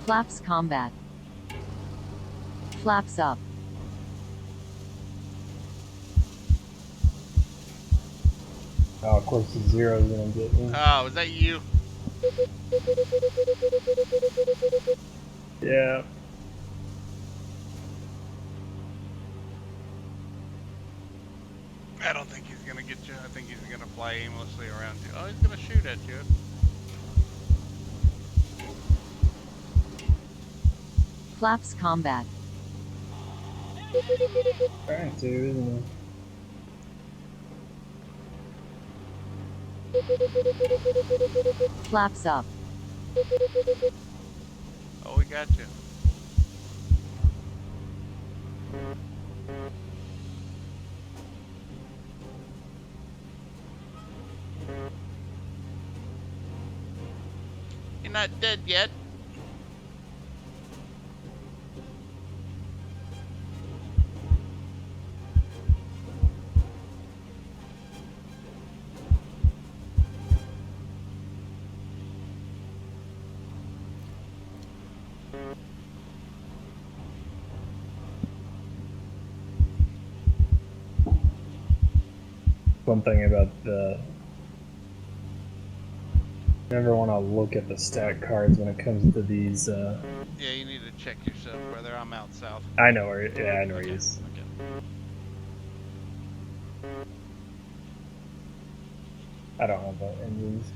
Flaps combat. Flaps up. Oh, of course the zero's gonna get me. Oh, was that you? Yeah. I don't think he's gonna get you. I think he's gonna fly aimlessly around you. Oh, he's gonna shoot at you. Flaps combat. Trying to, isn't he? Flaps up. Oh, we got you. You're not dead yet. One thing about the. You never want to look at the stat cards when it comes to these. Yeah, you need to check yourself, brother. I'm out south. I know where. Yeah, I know where Okay. he is. Okay. I don't have that in these.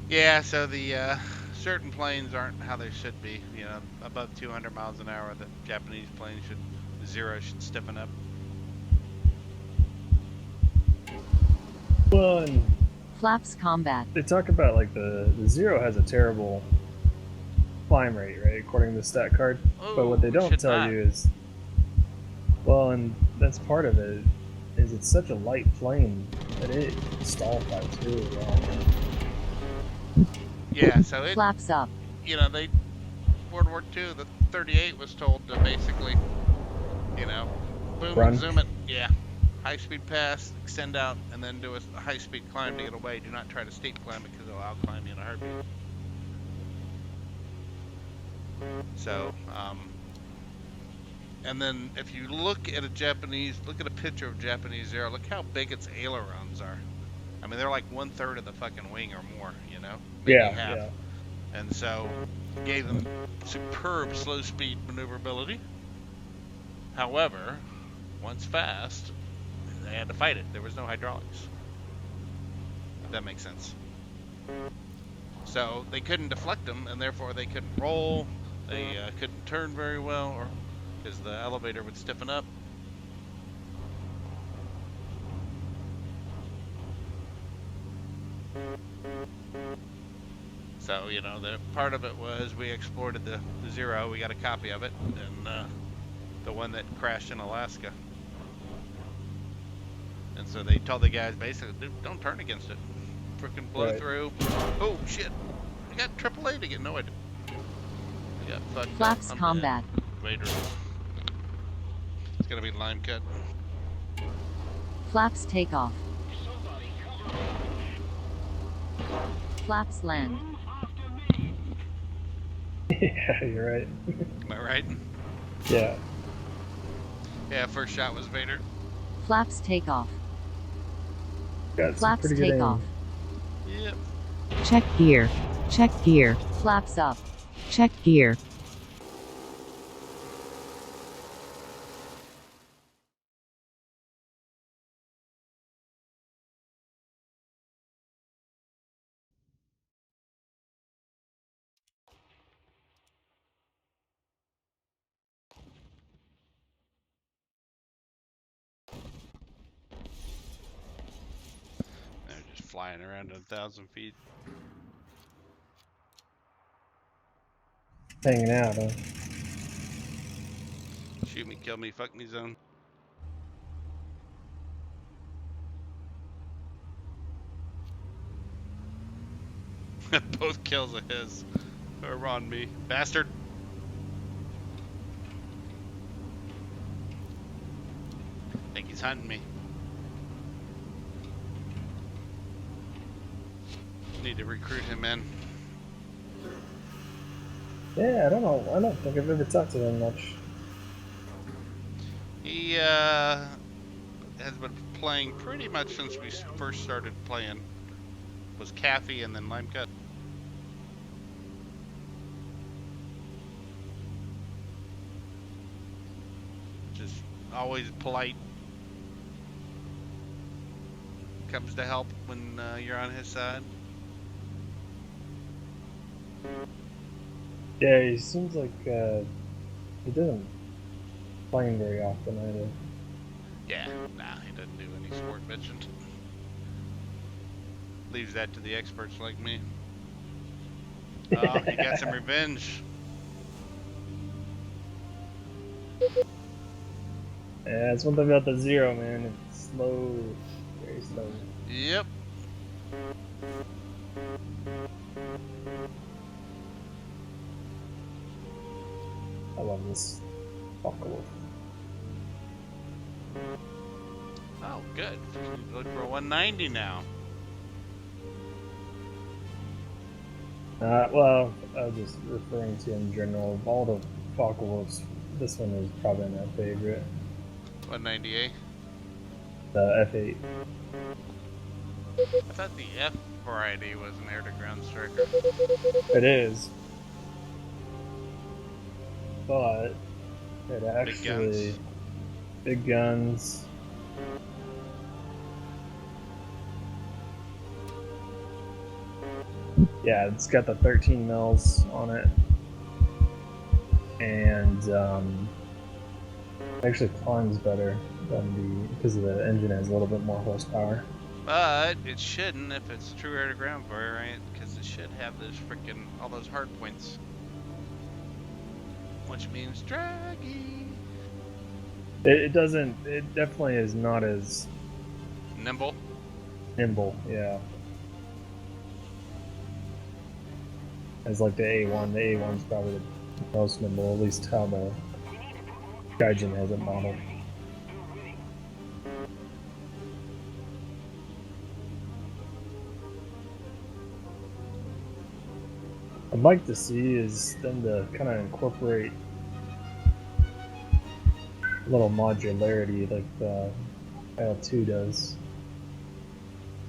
Yeah, so the certain planes aren't how they should be. You know, above 200 miles an hour, the Japanese plane should stiffen up. Well, and Flaps combat. they talk about like the Zero has a terrible climb rate, right? According to the stat card. But what they Ooh, don't should tell not. you is, well, and that's part of it, is it's such a light plane that it stall fights really well. Yeah, so it, Flaps up. you know, World War II, the 38 was told to basically, you know, boom Run. and zoom it. Yeah. High speed pass, extend out, and then do a high speed climb to get away. Do not try to steep climb because it'll outclimb you in a heartbeat. So, and then if you look at a picture of Japanese Zero, look how big its ailerons are. I mean, they're like 1/3 of the fucking wing or more, you know? Maybe Yeah, half. yeah. And so, gave them superb slow speed maneuverability. However, once fast, they had to fight it. There was no hydraulics. If that makes sense. So they couldn't deflect them, and therefore they couldn't roll. They couldn't turn very well, or because the elevator would stiffen up. So, you know, the part of it was we exported the Zero. We got a copy of it, and the one that crashed in Alaska. And so they told the guys basically, dude, don't turn against it. Freaking blow Right. through. Oh shit! I got AAA to get no idea. I got fucked up. Flaps I'm dead. combat. Vader. It's gonna be lime cut. Flaps takeoff. Somebody cover me. Flaps land. Move after me. Yeah, you're right. Am I right? Yeah. Yeah, first shot was Vader. Flaps takeoff. Got some Flaps pretty good takeoff. aim. Yep. Check gear. Check gear. Flaps up. Check gear. They're just flying around at 1,000 feet. Hanging out, huh? Shoot me, kill me, fuck me zone. Both kills of his are on me. Bastard! Think he's hunting me. Need to recruit him in. Yeah, I don't know. I don't think I've ever talked to him much. He has been playing pretty much since we first started playing. Was Kathy and then Lime Cut. Just always polite. Comes to help when you're on his side. Yeah, he seems like he doesn't play very often either. Yeah, nah, he doesn't do any sport bitching. Leaves that to the experts like me. Oh, he got some revenge. Yeah, it's one thing about the Zero, man. It's slow, very slow. Yep. I love this Buckle. Oh, good. Look for 190 now. Well, I was just referring to in general. Of all the Focke-Wulfs, this one is probably my favorite. 198. The F8. I thought the F variety was an air-to-ground striker. It is. But it actually... Big guns. Yeah, it's got the 13 mils on it. And actually climbs better than the... because the engine has a little bit more horsepower. But it shouldn't if it's true air-to-ground variant, because it should have those freaking all those hard points, which means draggy. It doesn't. It definitely is not as Nimble. nimble. Yeah. As like the A1. The A1's probably the most nimble, at least how the Gaijin has it modeled. I'd like to see is them to kind of incorporate a little modularity like the L2 does.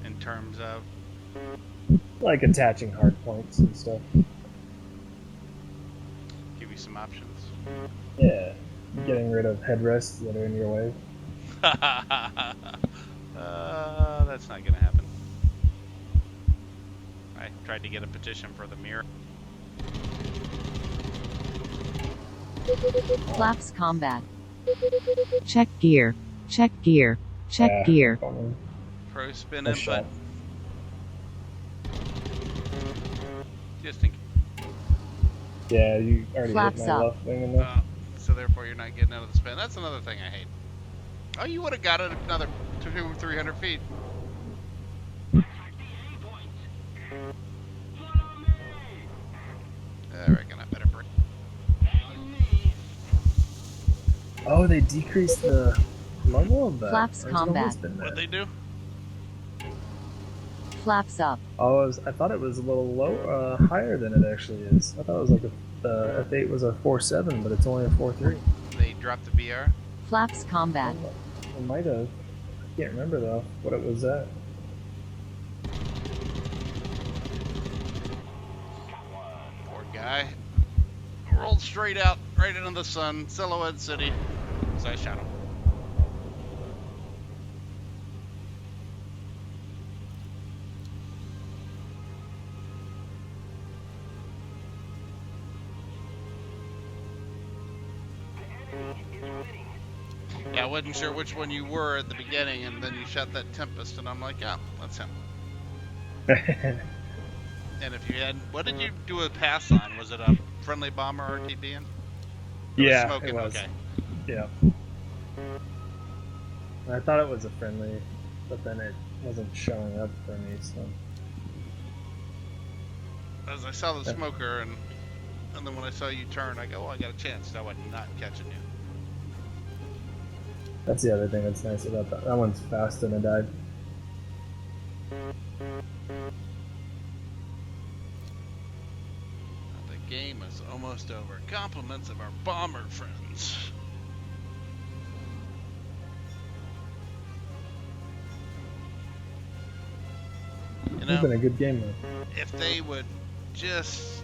In terms of, Like attaching hard points and stuff. give you some options. Yeah. Getting rid of headrests that are in your way. That's not gonna happen. I tried to get a petition for the mirror. Flaps combat. Check gear. Check gear. Check Yeah, gear. bummer. Pro spin Nice input. shot. Just in Yeah, you already Flaps hit my up. left wing in there. so therefore you're not getting out of the spin. That's another thing I hate. Oh, you would have got it another 200-300 feet. I reckon I better break. Oh, they decreased the level of that. Flaps Or it's always combat. been What'd there. they do? Flaps up. Oh, I thought it was a little higher than it actually is. I thought it was like the F8 was a 4.7, but it's only a 4.3. They dropped the BR? Flaps combat. It might have. I can't remember though what it was at. Poor guy. Rolled straight out, right into the sun, Silhouette City. So I shot him. Yeah, I wasn't sure which one you were at the beginning, and then you shot that Tempest, and I'm like, yeah, that's him. And if you had, what did you do a pass on? Was it a friendly bomber RTB in? Yeah, Smoking, it was. okay. Yeah. I thought it was a friendly, but then it wasn't showing up for me, so. As I saw the smoker, and then when I saw you turn, I go, oh, I got a chance. I was not catching you. That's the other thing that's nice about that. That one's fast and it died. The game is almost over. Compliments of our bomber friends. You It's been know, a good game though. if they would just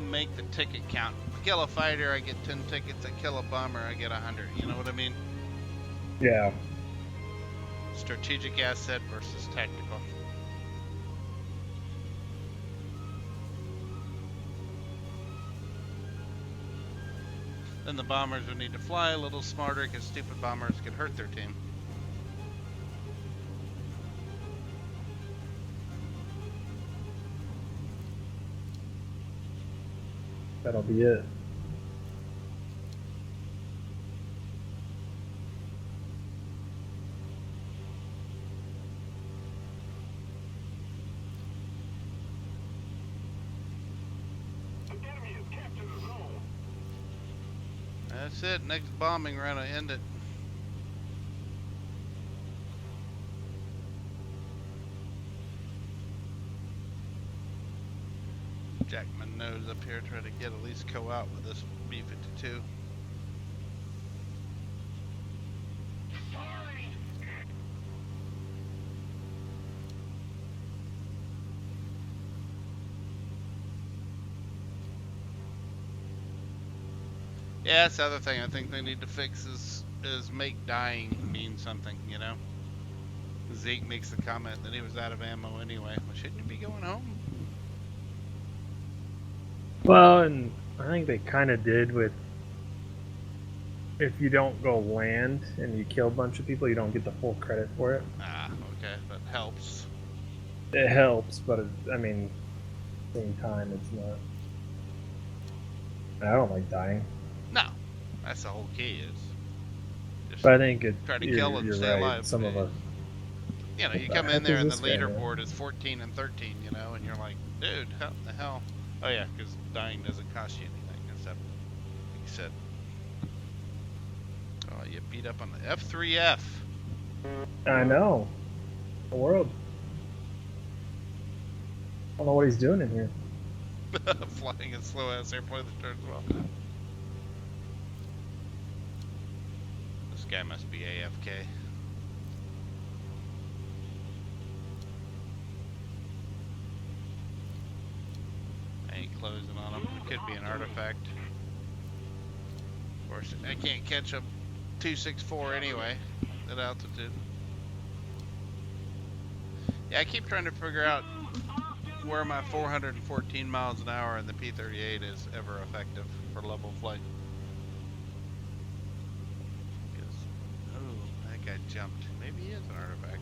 make the ticket count. Kill a fighter, I get 10 tickets. I kill a bomber, I get 100. You know what I mean? Yeah. Strategic asset versus tactical. Then the bombers would need to fly a little smarter because stupid bombers could hurt their team. That'll be it. The enemy has captured the zone. That's it. Next bombing run, I end it. Jack my nose up here, try to get at least co-out with this B-52. Sorry. Yeah, that's the other thing I think they need to fix is make dying mean something, you know? Zeke makes the comment that he was out of ammo anyway. Well, shouldn't you be going home? Well, and I think they kind of did with if you don't go land and you kill a bunch of people, you don't get the full credit for it. Ah, okay, that helps. It helps, but I mean, at the same time, it's not. I don't like dying, No, that's the whole key is. Just but I think it. try to you're, kill and you're stay right. alive. Some of us. You know, you What the come in heck there is and the this guy doing? leaderboard is 14 and 13, you know, and you're like, dude, how the hell? Oh yeah, because dying doesn't cost you anything, except, like you said. Oh, you beat up on the F3F. I know. The world. I don't know what he's doing in here. Flying a slow ass airplane that turns well. This guy must be AFK. I ain't closing on him. It could be an artifact. Of course, I can't catch a 264 anyway at altitude. Yeah, I keep trying to figure out where my 414 miles an hour in the P-38 is ever effective for level flight. Because, oh, that guy jumped. Maybe he is an artifact.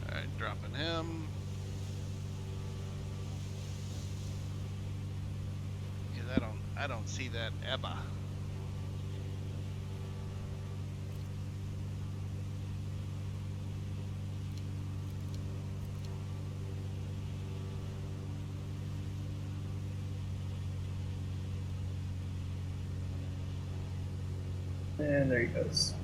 Alright, dropping him. Because I don't see that EBA. And there he goes.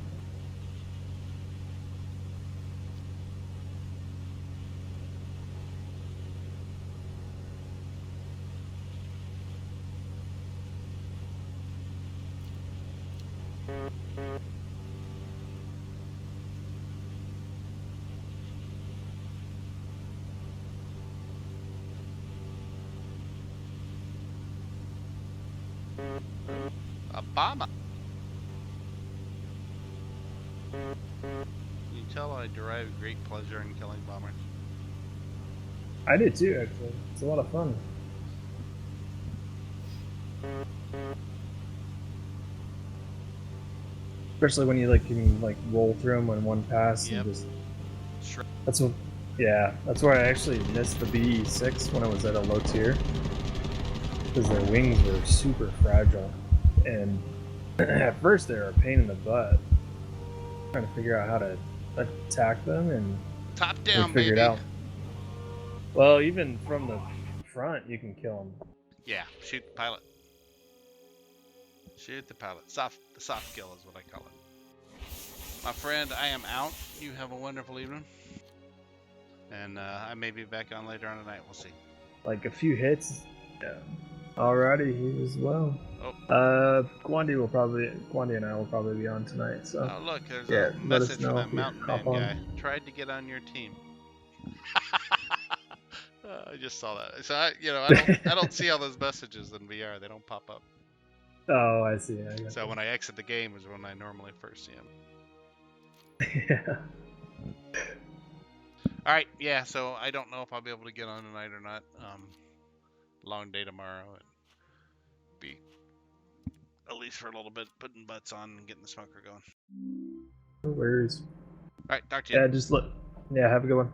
Obama. You tell I derive great pleasure in killing bombers. I did too, actually. It's a lot of fun. Especially when you can roll through them in one pass Yep. and just. Sure. That's what. Yeah, that's why I actually missed the B6 when I was at a low tier, because their wings were super fragile, and at first they were a pain in the butt. Trying to figure out how to attack them, and Top we down, figured baby. out. Well, even from the front, you can kill them. Yeah, shoot the pilot. Shoot the pilot. The soft kill is what I call it. My friend, I am out. You have a wonderful evening. And I may be back on later on tonight. We'll see. Like a few hits. Yeah. Alrighty, he as well. Oh. Gwandi and I will probably be on tonight. So. Oh, look, there's Yeah, a let us message know from if that you mountain man hop on. guy. Tried to get on your team. I just saw that. So I don't see all those messages in VR. They don't pop up. Oh, I see. So when I exit the game is when I normally first see them. Yeah. All right, yeah. So I don't know if I'll be able to get on tonight or not. Long day tomorrow, and be at least for a little bit putting butts on and getting the smoker going. No worries. All right, talk to you. Yeah, just look. Yeah, have a good one.